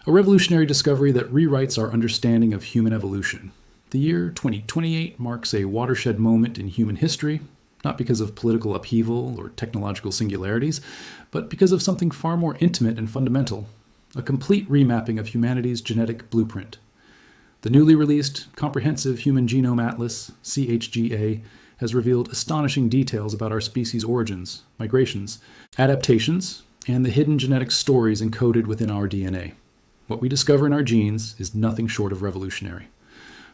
A revolutionary discovery that rewrites our understanding of human evolution. The year 2028 marks a watershed moment in human history, not because of political upheaval or technological singularities, but because of something far more intimate and fundamental, a complete remapping of humanity's genetic blueprint. The newly released Comprehensive Human Genome Atlas, CHGA, has revealed astonishing details about our species' origins, migrations, adaptations, and the hidden genetic stories encoded within our DNA. What we discover in our genes is nothing short of revolutionary.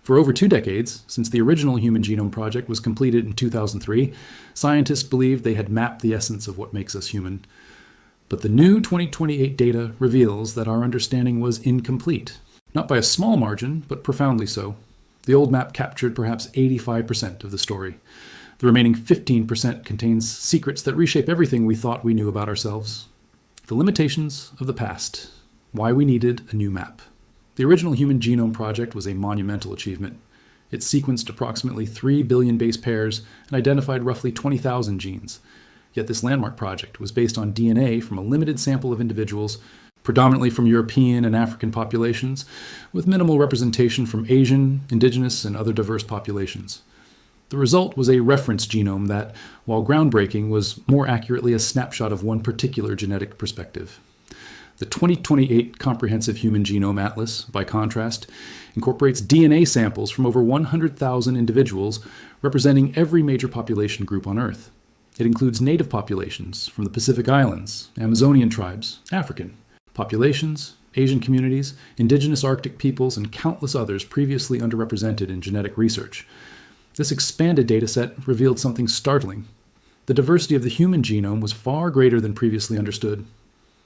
For over 2 decades, since the original Human Genome Project was completed in 2003, scientists believed they had mapped the essence of what makes us human. But the new 2028 data reveals that our understanding was incomplete. Not by a small margin, but profoundly so. The old map captured perhaps 85% of the story. The remaining 15% contains secrets that reshape everything we thought we knew about ourselves. The limitations of the past. Why we needed a new map. The original Human Genome Project was a monumental achievement. It sequenced approximately 3 billion base pairs and identified roughly 20,000 genes. Yet this landmark project was based on DNA from a limited sample of individuals, predominantly from European and African populations, with minimal representation from Asian, indigenous, and other diverse populations. The result was a reference genome that, while groundbreaking, was more accurately a snapshot of one particular genetic perspective. The 2028 Comprehensive Human Genome Atlas, by contrast, incorporates DNA samples from over 100,000 individuals representing every major population group on Earth. It includes native populations from the Pacific Islands, Amazonian tribes, African populations, Asian communities, indigenous Arctic peoples, and countless others previously underrepresented in genetic research. This expanded dataset revealed something startling. The diversity of the human genome was far greater than previously understood.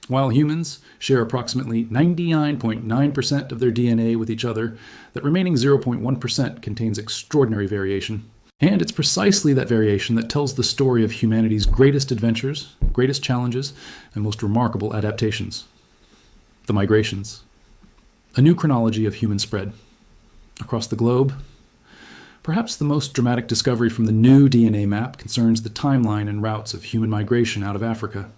While humans share approximately 99.9% of their DNA with each other, that remaining 0.1% contains extraordinary variation. And it's precisely that variation that tells the story of humanity's greatest adventures, greatest challenges, and most remarkable adaptations. The migrations. A new chronology of human spread. Across the globe, perhaps the most dramatic discovery from the new DNA map concerns the timeline and routes of human migration out of Africa.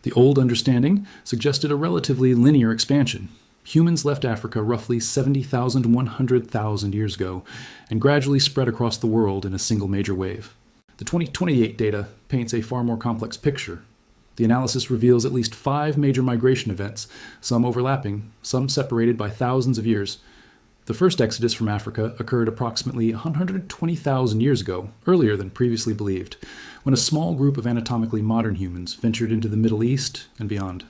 The old understanding suggested a relatively linear expansion. Humans left Africa roughly 70,000 to 100,000 years ago and gradually spread across the world in a single major wave. The 2028 data paints a far more complex picture. The analysis reveals at least 5 major migration events, some overlapping, some separated by thousands of years. The first exodus from Africa occurred approximately 120,000 years ago, earlier than previously believed, when a small group of anatomically modern humans ventured into the Middle East and beyond.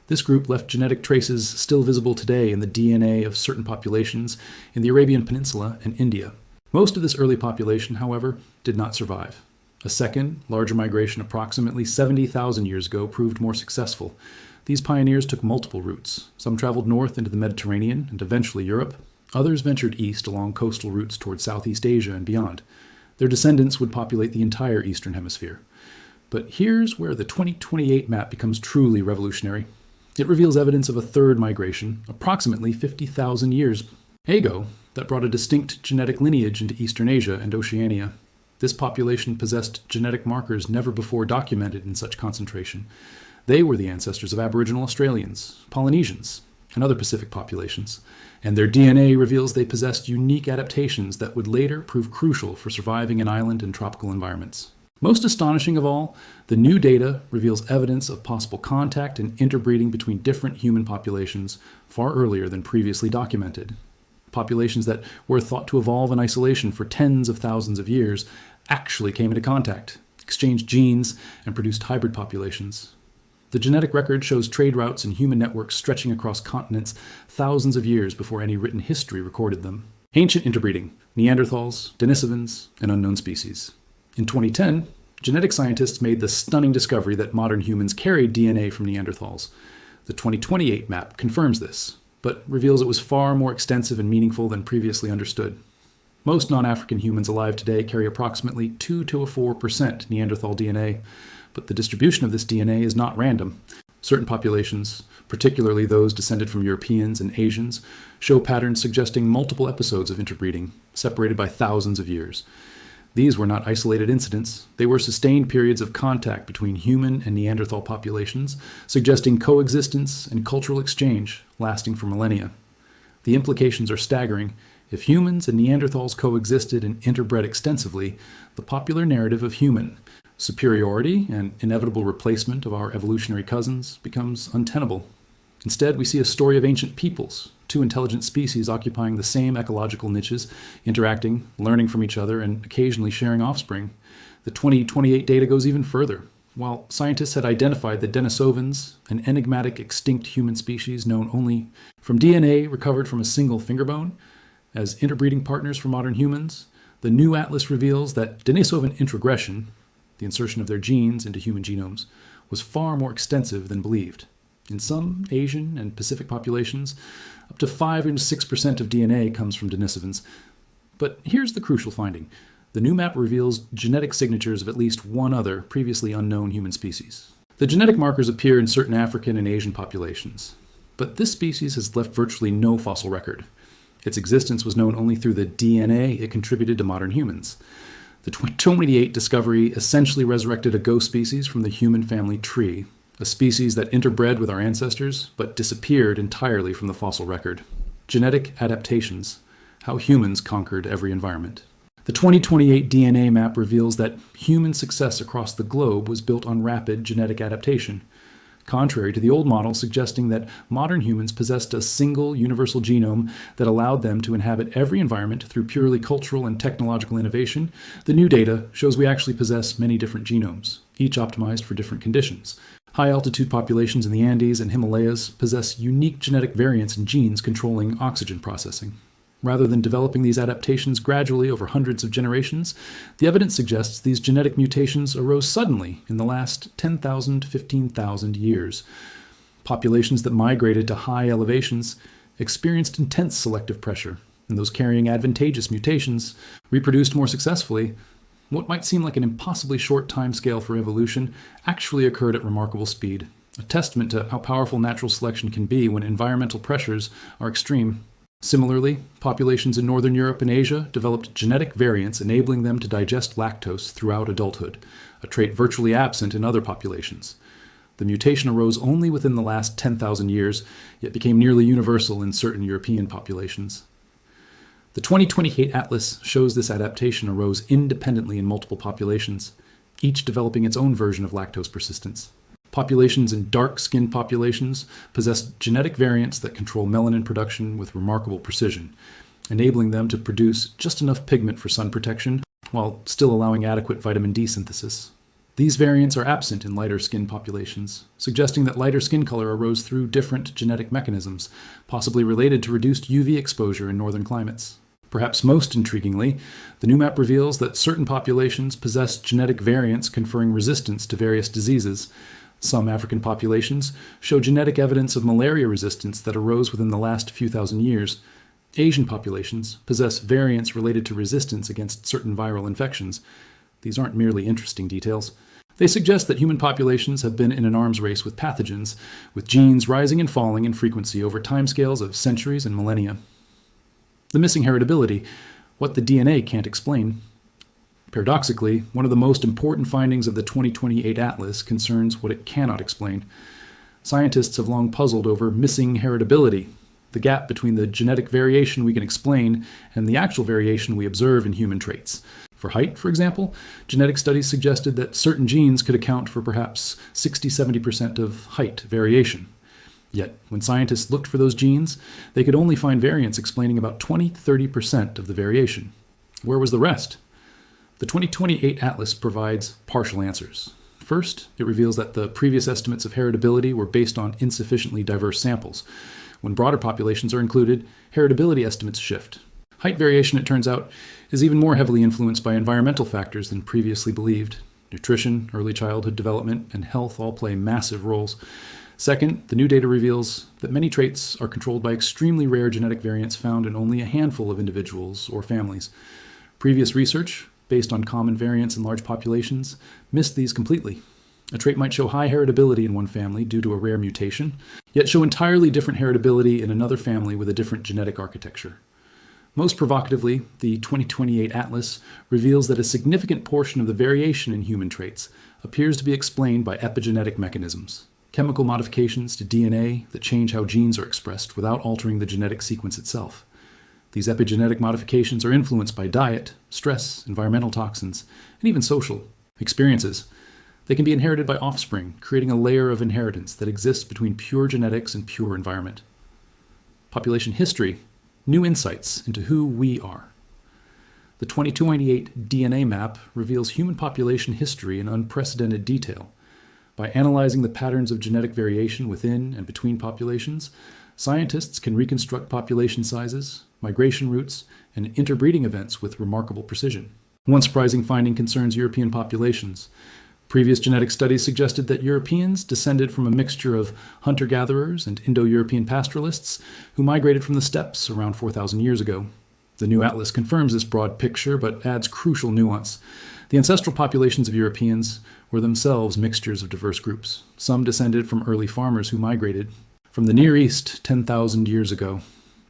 This group left genetic traces still visible today in the DNA of certain populations in the Arabian Peninsula and India. Most of this early population, however, did not survive. A second, larger migration approximately 70,000 years ago proved more successful. These pioneers took multiple routes. Some traveled north into the Mediterranean and eventually Europe. Others ventured east along coastal routes toward Southeast Asia and beyond. Their descendants would populate the entire Eastern Hemisphere. But here's where the 2028 map becomes truly revolutionary. It reveals evidence of a third migration, approximately 50,000 years ago, that brought a distinct genetic lineage into Eastern Asia and Oceania. This population possessed genetic markers never before documented in such concentration. They were the ancestors of Aboriginal Australians, Polynesians, and other Pacific populations, and their DNA reveals they possessed unique adaptations that would later prove crucial for surviving in island and tropical environments. Most astonishing of all, the new data reveals evidence of possible contact and interbreeding between different human populations far earlier than previously documented. Populations that were thought to evolve in isolation for tens of thousands of years actually came into contact, exchanged genes, and produced hybrid populations. The genetic record shows trade routes and human networks stretching across continents thousands of years before any written history recorded them. Ancient interbreeding, Neanderthals, Denisovans, and unknown species. In 2010, genetic scientists made the stunning discovery that modern humans carried DNA from Neanderthals. The 2028 map confirms this, but reveals it was far more extensive and meaningful than previously understood. Most non-African humans alive today carry approximately 2 to 4% Neanderthal DNA, but the distribution of this DNA is not random. Certain populations, particularly those descended from Europeans and Asians, show patterns suggesting multiple episodes of interbreeding, separated by thousands of years. These were not isolated incidents. They were sustained periods of contact between human and Neanderthal populations, suggesting coexistence and cultural exchange lasting for millennia. The implications are staggering. If humans and Neanderthals coexisted and interbred extensively, the popular narrative of human superiority and inevitable replacement of our evolutionary cousins becomes untenable. Instead, we see a story of ancient peoples, two intelligent species occupying the same ecological niches, interacting, learning from each other, and occasionally sharing offspring. The 2028 data goes even further. While scientists had identified the Denisovans, an enigmatic extinct human species known only from DNA recovered from a single fingerbone, as interbreeding partners for modern humans, the new atlas reveals that Denisovan introgression, the insertion of their genes into human genomes, was far more extensive than believed. In some Asian and Pacific populations, up to 5 and 6% of DNA comes from Denisovans. But here's the crucial finding. The new map reveals genetic signatures of at least one other previously unknown human species. The genetic markers appear in certain African and Asian populations, but this species has left virtually no fossil record. Its existence was known only through the DNA it contributed to modern humans. The 2028 discovery essentially resurrected a ghost species from the human family tree, a species that interbred with our ancestors but disappeared entirely from the fossil record. Genetic adaptations, how humans conquered every environment. The 2028 DNA map reveals that human success across the globe was built on rapid genetic adaptation, contrary to the old model suggesting that modern humans possessed a single universal genome that allowed them to inhabit every environment through purely cultural and technological innovation. The new data shows we actually possess many different genomes, each optimized for different conditions. High-altitude populations in the Andes and Himalayas possess unique genetic variants in genes controlling oxygen processing. Rather than developing these adaptations gradually over hundreds of generations, the evidence suggests these genetic mutations arose suddenly in the last 10,000 to 15,000 years. Populations that migrated to high elevations experienced intense selective pressure, and those carrying advantageous mutations reproduced more successfully. What might seem like an impossibly short timescale for evolution actually occurred at remarkable speed, a testament to how powerful natural selection can be when environmental pressures are extreme. Similarly, populations in Northern Europe and Asia developed genetic variants enabling them to digest lactose throughout adulthood, a trait virtually absent in other populations. The mutation arose only within the last 10,000 years, yet became nearly universal in certain European populations. The 2028 atlas shows this adaptation arose independently in multiple populations, each developing its own version of lactose persistence. Populations in dark-skinned populations possess genetic variants that control melanin production with remarkable precision, enabling them to produce just enough pigment for sun protection while still allowing adequate vitamin D synthesis. These variants are absent in lighter-skinned populations, suggesting that lighter skin color arose through different genetic mechanisms, possibly related to reduced UV exposure in northern climates. Perhaps most intriguingly, the new map reveals that certain populations possess genetic variants conferring resistance to various diseases. Some African populations show genetic evidence of malaria resistance that arose within the last few thousand years. Asian populations possess variants related to resistance against certain viral infections. These aren't merely interesting details. They suggest that human populations have been in an arms race with pathogens, with genes rising and falling in frequency over timescales of centuries and millennia. The missing heritability, what the DNA can't explain. Paradoxically, one of the most important findings of the 2028 Atlas concerns what it cannot explain. Scientists have long puzzled over missing heritability, the gap between the genetic variation we can explain and the actual variation we observe in human traits. For height, for example, genetic studies suggested that certain genes could account for perhaps 60-70% of height variation. Yet, when scientists looked for those genes, they could only find variants explaining about 20-30% of the variation. Where was the rest? The 2028 Atlas provides partial answers. First, it reveals that the previous estimates of heritability were based on insufficiently diverse samples. When broader populations are included, heritability estimates shift. Height variation, it turns out, is even more heavily influenced by environmental factors than previously believed. Nutrition, early childhood development, and health all play massive roles. Second, the new data reveals that many traits are controlled by extremely rare genetic variants found in only a handful of individuals or families. Previous research, based on common variants in large populations, missed these completely. A trait might show high heritability in one family due to a rare mutation, yet show entirely different heritability in another family with a different genetic architecture. Most provocatively, the 2028 Atlas reveals that a significant portion of the variation in human traits appears to be explained by epigenetic mechanisms, chemical modifications to DNA that change how genes are expressed without altering the genetic sequence itself. These epigenetic modifications are influenced by diet, stress, environmental toxins, and even social experiences. They can be inherited by offspring, creating a layer of inheritance that exists between pure genetics and pure environment. Population history, new insights into who we are. The 2028 DNA map reveals human population history in unprecedented detail. By analyzing the patterns of genetic variation within and between populations, scientists can reconstruct population sizes, migration routes, and interbreeding events with remarkable precision. One surprising finding concerns European populations. Previous genetic studies suggested that Europeans descended from a mixture of hunter-gatherers and Indo-European pastoralists who migrated from the steppes around 4,000 years ago. The new atlas confirms this broad picture, but adds crucial nuance. The ancestral populations of Europeans were themselves mixtures of diverse groups. Some descended from early farmers who migrated from the Near East 10,000 years ago.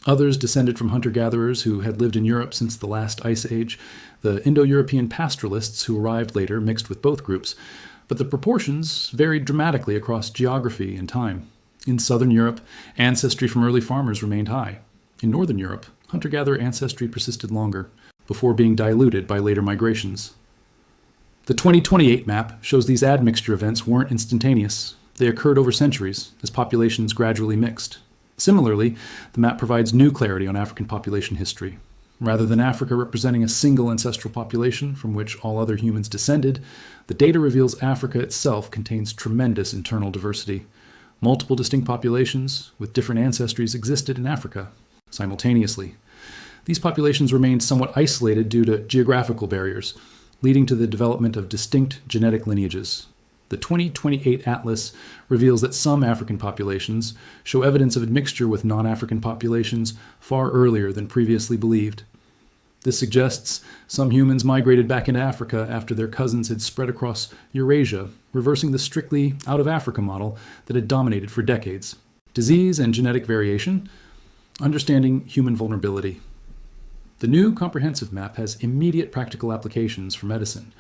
Others descended from hunter-gatherers who had lived in Europe since the last ice age. The Indo-European pastoralists who arrived later mixed with both groups, but the proportions varied dramatically across geography and time. In southern Europe, ancestry from early farmers remained high. In northern Europe, hunter-gatherer ancestry persisted longer, before being diluted by later migrations. The 2028 map shows these admixture events weren't instantaneous. They occurred over centuries, as populations gradually mixed. Similarly, the map provides new clarity on African population history. Rather than Africa representing a single ancestral population from which all other humans descended, the data reveals Africa itself contains tremendous internal diversity. Multiple distinct populations with different ancestries existed in Africa simultaneously. These populations remained somewhat isolated due to geographical barriers, leading to the development of distinct genetic lineages. The 2028 Atlas reveals that some African populations show evidence of admixture with non-African populations far earlier than previously believed. This suggests some humans migrated back into Africa after their cousins had spread across Eurasia, reversing the strictly out-of-Africa model that had dominated for decades. Disease and genetic variation, understanding human vulnerability. The new comprehensive map has immediate practical applications for medicine.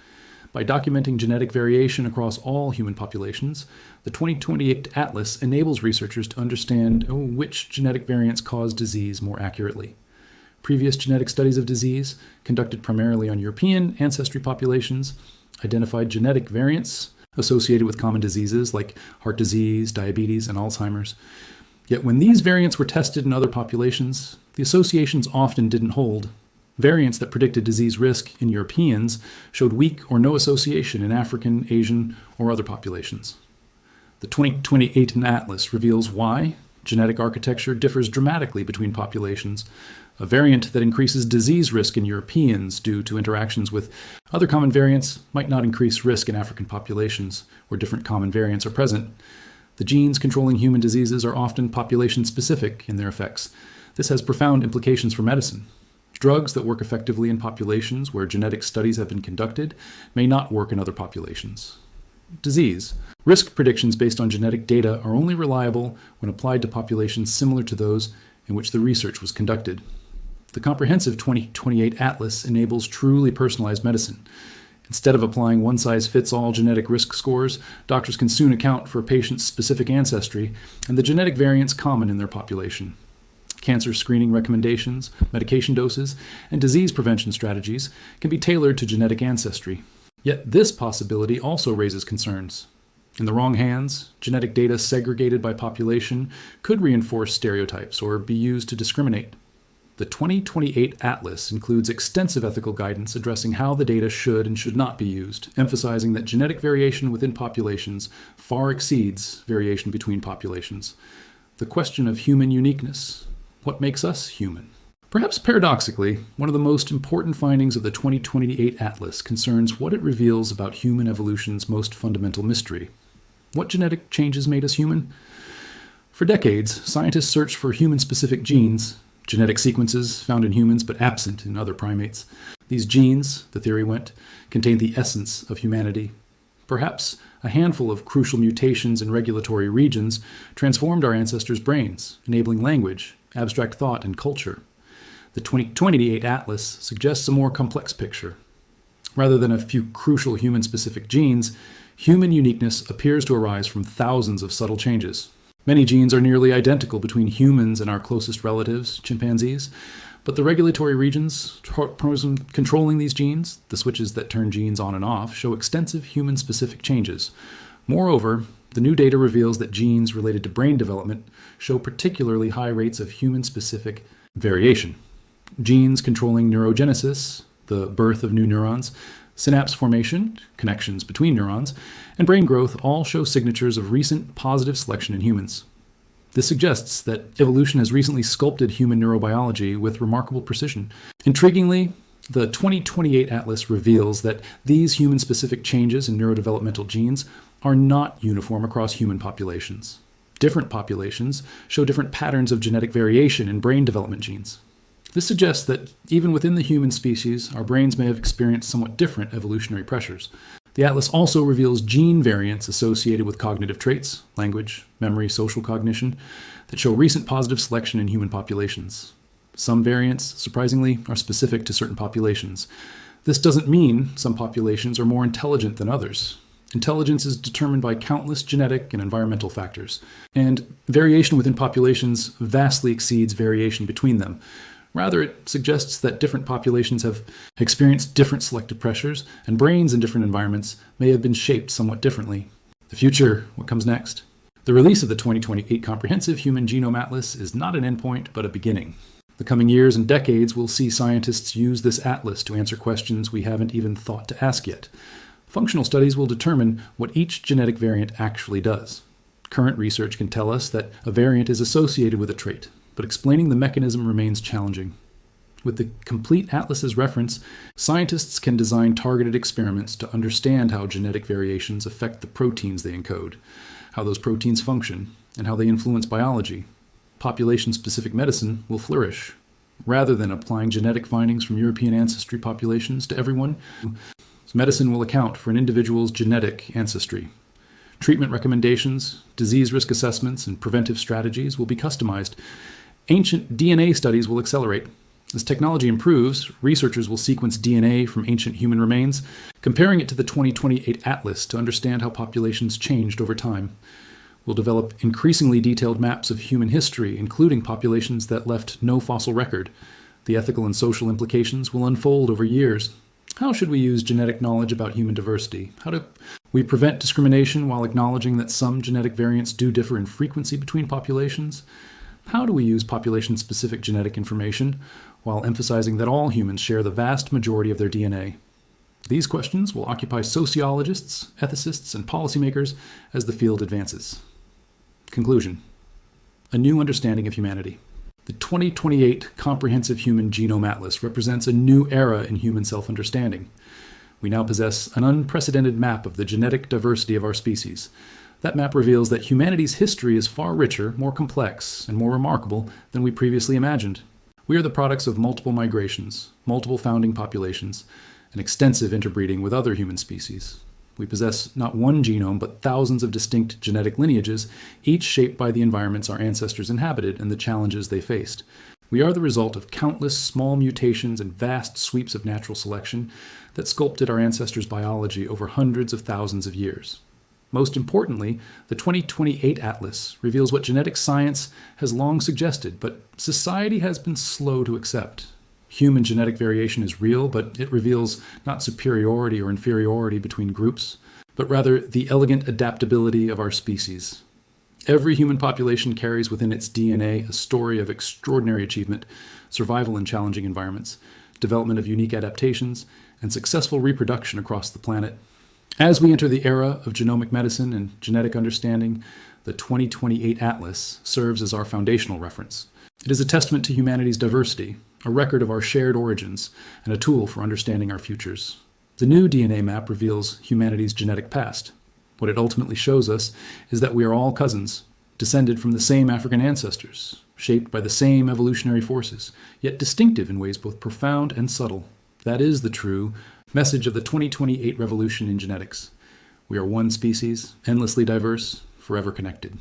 By documenting genetic variation across all human populations, the 2028 Atlas enables researchers to understand which genetic variants cause disease more accurately. Previous genetic studies of disease, conducted primarily on European ancestry populations, identified genetic variants associated with common diseases like heart disease, diabetes, and Alzheimer's. Yet when these variants were tested in other populations, the associations often didn't hold. Variants that predicted disease risk in Europeans showed weak or no association in African, Asian, or other populations. The 2028 Atlas reveals why genetic architecture differs dramatically between populations. A variant that increases disease risk in Europeans due to interactions with other common variants might not increase risk in African populations, where different common variants are present. The genes controlling human diseases are often population-specific in their effects. This has profound implications for medicine. Drugs that work effectively in populations where genetic studies have been conducted may not work in other populations. Disease. Risk predictions based on genetic data are only reliable when applied to populations similar to those in which the research was conducted. The comprehensive 2028 Atlas enables truly personalized medicine. Instead of applying one-size-fits-all genetic risk scores, doctors can soon account for a patient's specific ancestry and the genetic variants common in their population. Cancer screening recommendations, medication doses, and disease prevention strategies can be tailored to genetic ancestry. Yet this possibility also raises concerns. In the wrong hands, genetic data segregated by population could reinforce stereotypes or be used to discriminate. The 2028 Atlas includes extensive ethical guidance addressing how the data should and should not be used, emphasizing that genetic variation within populations far exceeds variation between populations. The question of human uniqueness. What makes us human? Perhaps paradoxically, one of the most important findings of the 2028 Atlas concerns what it reveals about human evolution's most fundamental mystery. What genetic changes made us human? For decades, scientists searched for human-specific genes, genetic sequences found in humans but absent in other primates. These genes, the theory went, contained the essence of humanity. Perhaps a handful of crucial mutations in regulatory regions transformed our ancestors' brains, enabling language, abstract thought, and culture. The 2028 Atlas suggests a more complex picture. Rather than a few crucial human-specific genes, human uniqueness appears to arise from thousands of subtle changes. Many genes are nearly identical between humans and our closest relatives, chimpanzees, but the regulatory regions controlling these genes, the switches that turn genes on and off, show extensive human-specific changes. Moreover, the new data reveals that genes related to brain development show particularly high rates of human-specific variation. Genes controlling neurogenesis, the birth of new neurons, synapse formation, connections between neurons, and brain growth all show signatures of recent positive selection in humans. This suggests that evolution has recently sculpted human neurobiology with remarkable precision. Intriguingly, the 2028 Atlas reveals that these human-specific changes in neurodevelopmental genes are not uniform across human populations. Different populations show different patterns of genetic variation in brain development genes. This suggests that even within the human species, our brains may have experienced somewhat different evolutionary pressures. The Atlas also reveals gene variants associated with cognitive traits, language, memory, social cognition, that show recent positive selection in human populations. Some variants, surprisingly, are specific to certain populations. This doesn't mean some populations are more intelligent than others. Intelligence is determined by countless genetic and environmental factors, and variation within populations vastly exceeds variation between them. Rather, it suggests that different populations have experienced different selective pressures, and brains in different environments may have been shaped somewhat differently. The future, what comes next? The release of the 2028 Comprehensive Human Genome Atlas is not an endpoint, but a beginning. The coming years and decades will see scientists use this atlas to answer questions we haven't even thought to ask yet. Functional studies will determine what each genetic variant actually does. Current research can tell us that a variant is associated with a trait, but explaining the mechanism remains challenging. With the complete atlas's reference, scientists can design targeted experiments to understand how genetic variations affect the proteins they encode, how those proteins function, and how they influence biology. Population-specific medicine will flourish. Rather than applying genetic findings from European ancestry populations to everyone, medicine will account for an individual's genetic ancestry. Treatment recommendations, disease risk assessments, and preventive strategies will be customized. Ancient DNA studies will accelerate. As technology improves, researchers will sequence DNA from ancient human remains, comparing it to the 2028 Atlas to understand how populations changed over time. We'll develop increasingly detailed maps of human history, including populations that left no fossil record. The ethical and social implications will unfold over years. How should we use genetic knowledge about human diversity? How do we prevent discrimination while acknowledging that some genetic variants do differ in frequency between populations? How do we use population-specific genetic information while emphasizing that all humans share the vast majority of their DNA? These questions will occupy sociologists, ethicists, and policymakers as the field advances. Conclusion: a new understanding of humanity. The 2028 Comprehensive Human Genome Atlas represents a new era in human self-understanding. We now possess an unprecedented map of the genetic diversity of our species. That map reveals that humanity's history is far richer, more complex, and more remarkable than we previously imagined. We are the products of multiple migrations, multiple founding populations, and extensive interbreeding with other human species. We possess not one genome, but thousands of distinct genetic lineages, each shaped by the environments our ancestors inhabited and the challenges they faced. We are the result of countless small mutations and vast sweeps of natural selection that sculpted our ancestors' biology over hundreds of thousands of years. Most importantly, the 2028 Atlas reveals what genetic science has long suggested, but society has been slow to accept. Human genetic variation is real, but it reveals not superiority or inferiority between groups, but rather the elegant adaptability of our species. Every human population carries within its DNA a story of extraordinary achievement, survival in challenging environments, development of unique adaptations, and successful reproduction across the planet. As we enter the era of genomic medicine and genetic understanding, the 2028 Atlas serves as our foundational reference. It is a testament to humanity's diversity, a record of our shared origins, and a tool for understanding our futures. The new DNA map reveals humanity's genetic past. What it ultimately shows us is that we are all cousins, descended from the same African ancestors, shaped by the same evolutionary forces, yet distinctive in ways both profound and subtle. That is the true message of the 2028 revolution in genetics. We are one species, endlessly diverse, forever connected.